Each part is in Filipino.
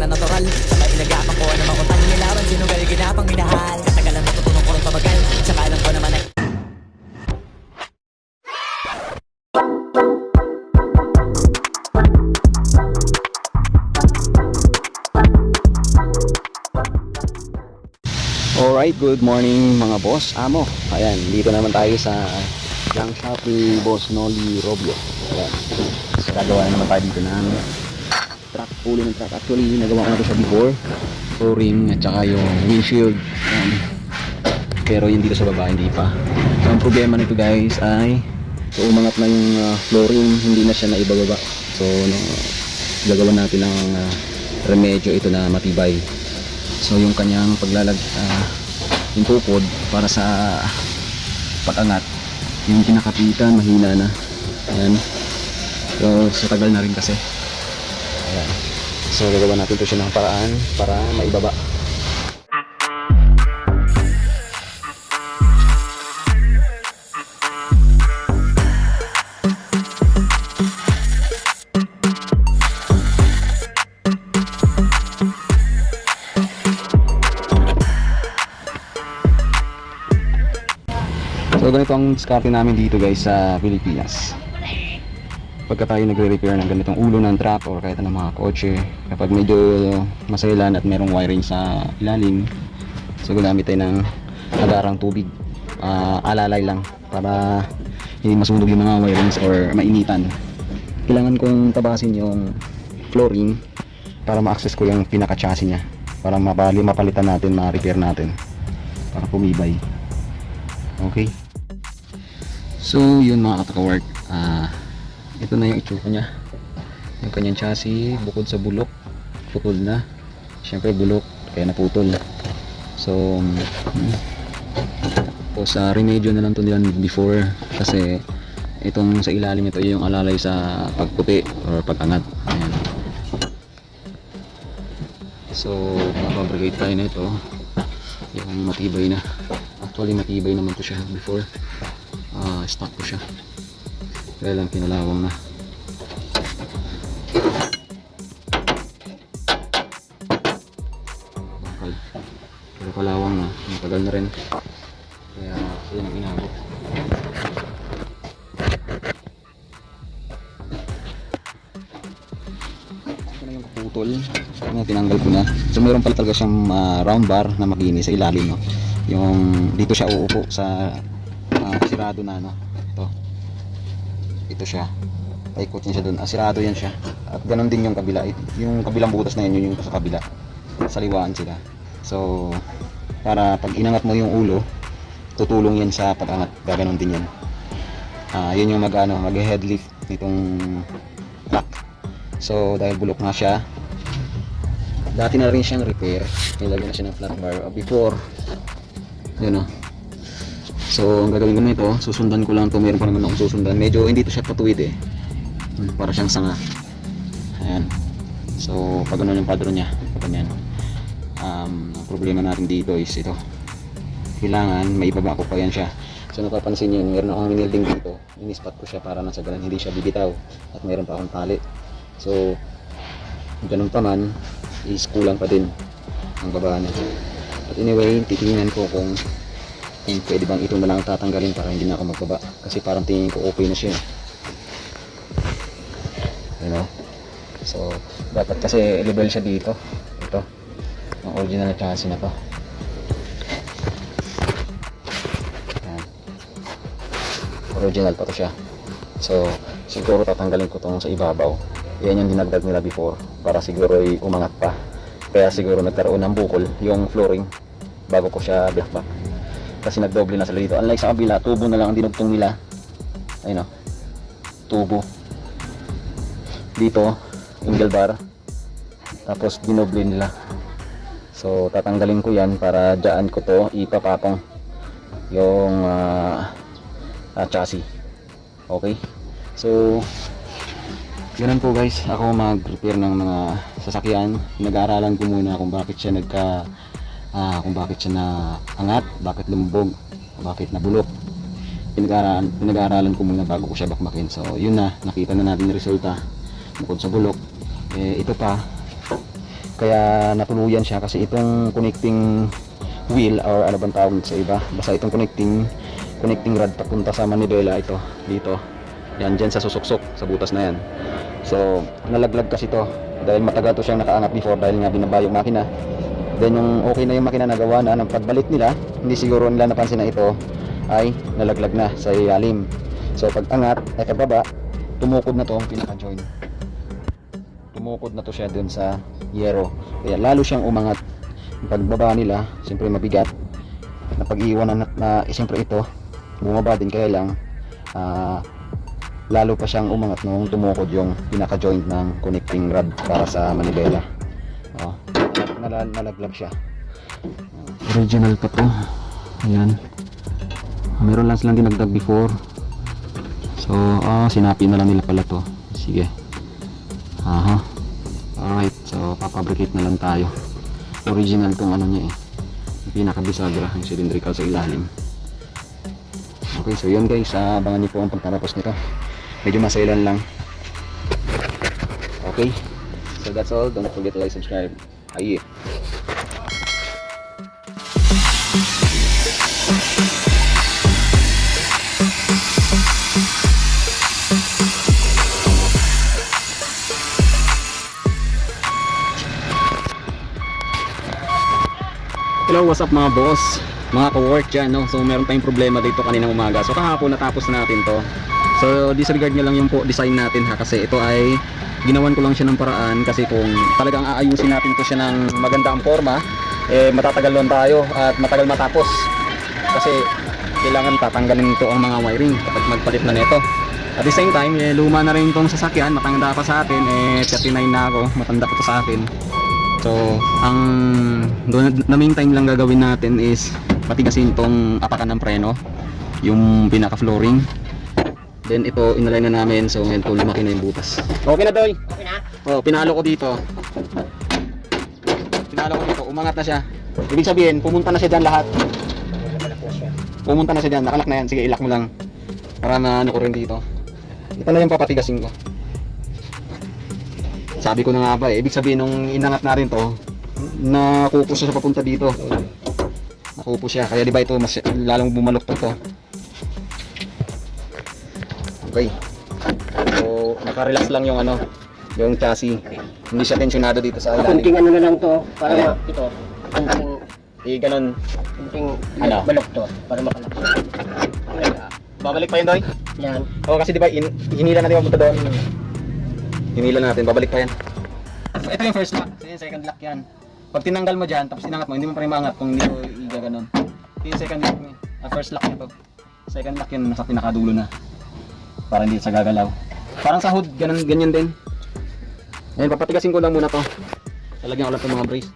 na natural. Sabay pinag-aapang ko na makutang nilawan. Sinugal ginapang minahal. Katagalan natutunan ko rin pabagal. Tsaka alam ko naman ay Alright, good morning mga boss, amo. Ayan, dito naman tayo sa Young Shop ni Boss Noli Robio. Ayan, so gagawa na naman tayo dito ng truck, pulo ng truck. Actually, nagawa ko na ito siya before, flooring at saka yung windshield. Ayan. Pero yung dito sa baba, hindi pa. So ang problema nito guys ay so umangat na yung flooring, hindi na siya naibababa. So gagawa natin ng remedyo ito na matibay. So yung kanyang yung tukod para sa pag-angat, yung kinakapitan mahina na. Ayan. So sa tagal na rin kasi. Ayan. So gagawa natin ito siya ng paraan para maibaba. So ganito ang diskarte namin dito guys sa Pilipinas. Pagka tayo nagre-repair ng ganitong ulo ng truck or kahit ng mga kotse, kapag medyo masailan at merong wiring sa ilalim, so gumamit tayo ng agarang tubig, alalay lang para hindi masunog yung mga wirings or mainitan. Kailangan kong tabasin yung flooring para ma-access ko yung pinaka-chassis nya, para mapalitan natin, ma-repair natin para pumibay. Okay. So yun mga kataka-work, ito na yung itsura nya, yung kanyang chassis bukod sa bulok, putol na. Syempre bulok kaya naputol. So sa remedyo na lang to nila before, kasi itong sa ilalim ito yung alalay sa pagputi or pag-angat. Ayan. So mapabrigate tayo na ito, yung matibay na. Actually matibay naman to siya before, stock ko siya, kaya lang kinalawang na. Pero kalawang na, matagal na rin, kaya yun ang inabot. Ito na yung putol na tinanggal ko na. So mayroon pala talaga siyang round bar na makinis sa ilalim, no? Yung dito siya uupo sa sirado na, no? Ito siya, paikot niya siya doon, sirado yan siya. At ganun din yung kabila, yung kabilang butas na yun, yung sa kabila, saliwaan sila. So para pag inangat mo yung ulo, tutulong yan sa pag-angat, gaganon din yan. Yun yung mag-headlift nitong truck. So dahil bulok nga siya, dati na rin siyang repair, nilagyan na siya ng flat bar before, yun, no? So ang gagawin ko nito, susundan ko lang to. Meron pa naman akong susundan, medyo hindi to siya patuwid para siyang sanga. Ayan. So pag ano yung padron nya, ganyan. Ang problema natin dito is ito, kailangan maibaba ko pa yan siya. So napapansin nyo, meron akong minilding dito, inispat ko siya para nasa galan, hindi siya bibitaw, at meron pa akong tali. So ganun pa man is kulang pa din ang baba niya. But anyway, titingnan ko kung pwede bang ito na lang tatanggalin para hindi na ako magbaba, kasi parang tingin ko okay na siya, you know? So dapat kasi level siya dito, ito ang original na chassis na to. Ayan. Original pa to siya. So siguro tatanggalin ko tong sa ibabaw, yan yung dinagdag nila before para siguro umangat pa, kaya siguro nagkaroon ng bukol yung flooring bago ko siya blackback, kasi nagdoble na sila dito. Unlike sa kabila, tubo na lang ang dinugtong nila. Ayun, no? Tubo dito, angle bar, tapos dinoble nila. So tatanggalin ko yan para dyan ko to ipapatong yung chassis. Okay, so ganun po guys, ako mag-repair ng mga sasakyan. Nag-aaralan ko muna kung bakit siya kung bakit siya naangat, bakit lumubog, bakit nabulok. Pinag-aaralan ko muna bago ko siya bakbakin. So yun na, nakita na natin yung resulta. Bukod sa bulok, ito pa, kaya natuluyan siya kasi itong connecting wheel or ano bang tawag sa iba, basta itong connecting rod papunta sa manibela, ito dito yan, dyan sa susuksok sa butas na yan. So nalaglag kasi to dahil matagal to siyang nakaangat before dahil nga binaba yung makina. Then yung okay na yung makina, nagawa na, ng pagbalik nila hindi siguro nila napansin na ito ay nalaglag na sa ilalim. So pag angat ay pagbaba, tumukod na to ang pinaka joint, tumukod na to siya dun sa yero, kaya lalo siyang umangat. Yung pagbaba nila siyempre mabigat na pag-iwanan na siyempre ito bumaba din, kaya lang lalo pa siyang umangat nung tumukod yung pinaka joint ng connecting rod para sa manibela. Nalaglag siya. Original pa to. Ayan, meron lang silang dinagdag before. So sinapi na lang nila pala to. Sige, alright, so papabricate na lang tayo. Original tong ano niya yung pinaka bisagra, yung cylindrical sa ilalim. Okay, so yun guys, abangan niyo po ang pagtatapos nito. Medyo masailan lang. Okay, so that's all. Don't forget to like, subscribe. Aye. Hello, what's up mga boss, mga ka-work dyan, no? So meron tayong problema dito kaninang umaga. So kahapon natapos natin to. So disregard nyo lang yung po design natin ha, kasi ito ay ginawan ko lang siya ng paraan, kasi kung talagang aayusin natin to siya ng magandang forma, matatagal lang tayo at matagal matapos, kasi kailangan tatanggalin ito ang mga wiring kapag magpalit na nito. At the same time, luma na rin itong sasakyan, matanda pa sa atin, 39 na ako, matanda pa to sa akin. So ang na meantime lang gagawin natin is patigasin itong apakan ng preno, yung pinaka flooring. Then ito inalay na namin, so ngayon po lumaki na yung butas. Okay na Doy? Okay na? Oh, pinalo ko dito, umangat na siya. Ibig sabihin pumunta na siya dyan lahat. Pumunta na siya dyan, nakalak na yan. Sige, ilak mo lang para maano ko rin dito. Ito na yung papatigasin ko. Sabi ko na nga ba ibig sabihin nung inangat na rin to, nakupo siya papunta dito. Nakupo siya, kaya di ba ito mas lalong bumalok to. Okay. So naka-relax lang yung ano, yung chassis. Hindi siya tensionado dito sa ilalim. Kunting ano na lang to para ito. Kunting ganun. kunting Ano? balok to para makalak. Babalik pa yun Doy? Yan. Oo, kasi di ba hinila natin papunta doon. Hinila natin, babalik pa yan. So, ito yung first lock, so yung second lock yan. Pag tinanggal mo dyan, tapos tinangat mo, hindi mo pa rin maangat kung hindi mo igaganon. Ito yung second lock niya, first lock nito. Second lock yun, nasa pinakadulo na, para hindi sa gagalaw. Parang sa hood, ganyan din. Ayan, papatigasin ko lang muna to. Talagyan ko lang itong mga brace.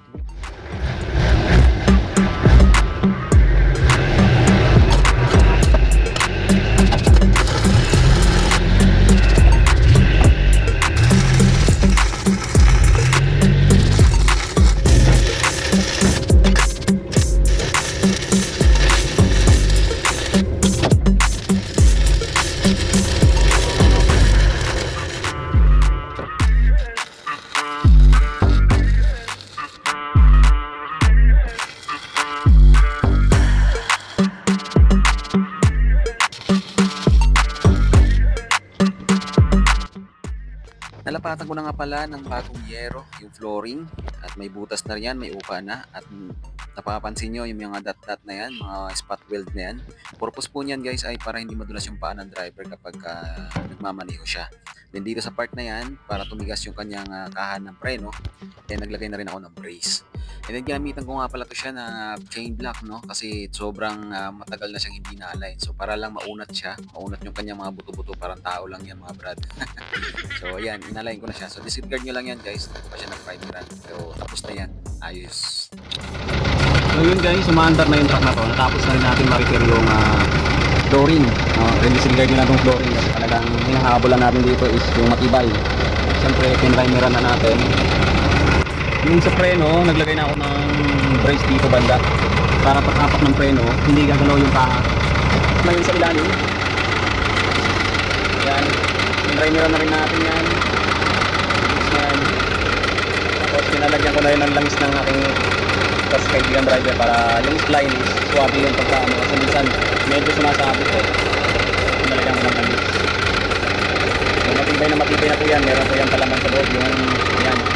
Nalapatan ko na nga pala ng bagong yero, yung flooring, at may butas na yan, may uka na, at napapansin nyo yung mga dot-dot na yan, mga spot weld na yan. Purpose po niyan guys ay para hindi madulas yung paa ng driver kapag nagmamaneho siya. Then dito sa part na yan, para tumigas yung kanyang kahan ng preno, naglagay na rin ako ng brace. And then gamitan ko nga pala to siya na chain block, no? Kasi sobrang matagal na siyang hindi na-align. So para lang maunat siya, maunat yung kanyang mga buto-buto, parang tao lang yan mga brad. So ayan, inalign ko na siya. So disregard nyo lang yan guys, ito pa siya ng 5 grand. So tapos na yan, ayos. So yun guys, umaandar na yung truck na to. Natapos na rin natin ma-repair yung flooring. Disregard nyo na itong flooring kasi talagang hinahabolan natin dito is yung matibay. Siyempre, pinrimeran na natin. Yung sa preno, naglagay na ako ng brace dito banda para pag-apak ng preno, hindi gagalaw yung paa. Ngayon sa ilalim. Yan. Pinrimeran na rin natin yan. Yan. Tapos pinalagay lalagyan ko na rin ng langis ng aking kaibigan driver para yung spline is swabe yung pagkaano kasi minsan medyo sumasabit eh. Nalagyan ko ng langis. Yung matibay na po yan, meron po yan palaman sa loob yung yan.